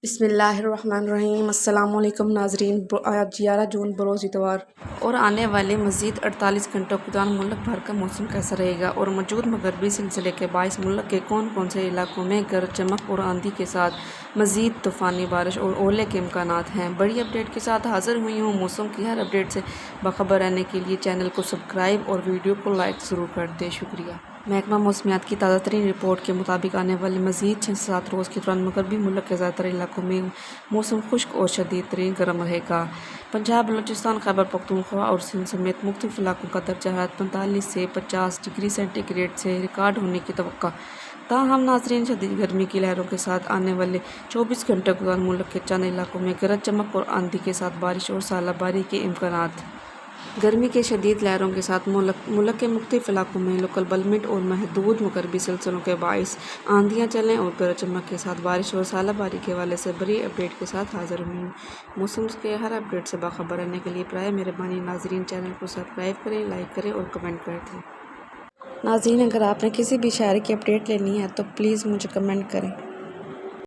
بسم اللہ الرحمن الرحیم۔ السلام علیکم ناظرین، آج 11 جون بروز اتوار اور آنے والے مزید 48 گھنٹوں کے دوران ملک بھر کا موسم کیسا رہے گا اور موجود مغربی سلسلے کے باعث ملک کے کون کون سے علاقوں میں گرج چمک اور آندھی کے ساتھ مزید طوفانی بارش اور اولے کے امکانات ہیں۔ بڑی اپڈیٹ کے ساتھ حاضر ہوئی ہوں۔ موسم کی ہر اپڈیٹ سے باخبر رہنے کے لیے چینل کو سبسکرائب اور ویڈیو کو لائک ضرور کر دیں، شکریہ۔ محکمہ موسمیات کی تازہ ترین رپورٹ کے مطابق آنے والے مزید 6 سے 7 روز کے دوران مغربی ملک کے زیادہ تر علاقوں میں موسم خشک اور شدید ترین گرم رہے گا۔ پنجاب، بلوچستان، خیبر پختونخوا اور سندھ سمیت مختلف علاقوں کا درجہ حرارت 45 سے 50 ڈگری سینٹی گریڈ سے ریکارڈ ہونے کی توقع۔ تاہم ناظرین، شدید گرمی کی لہروں کے ساتھ آنے والے 24 گھنٹوں کے دوران ملک کے چند علاقوں میں گرج چمک اور آندھی کے ساتھ بارش اور ژالہ باری کے امکانات۔ گرمی کے شدید لہروں کے ساتھ ملک کے مختلف علاقوں میں لوکل بلمنٹ اور محدود مغربی سلسلوں کے باعث آندھیاں چلنے اور گرج چمک کے ساتھ بارش اور ژالہ باری کے حوالے سے بڑی اپڈیٹ کے ساتھ حاضر ہوئی ہوں۔ موسم کے ہر اپڈیٹ سے باخبر رہنے کے لیے برائے مہربانی ناظرین چینل کو سبسکرائب کریں، لائک کریں اور کمنٹ کر دیں۔ ناظرین، اگر آپ نے کسی بھی شاعری کی اپڈیٹ لینی ہے تو پلیز مجھے کمنٹ کریں۔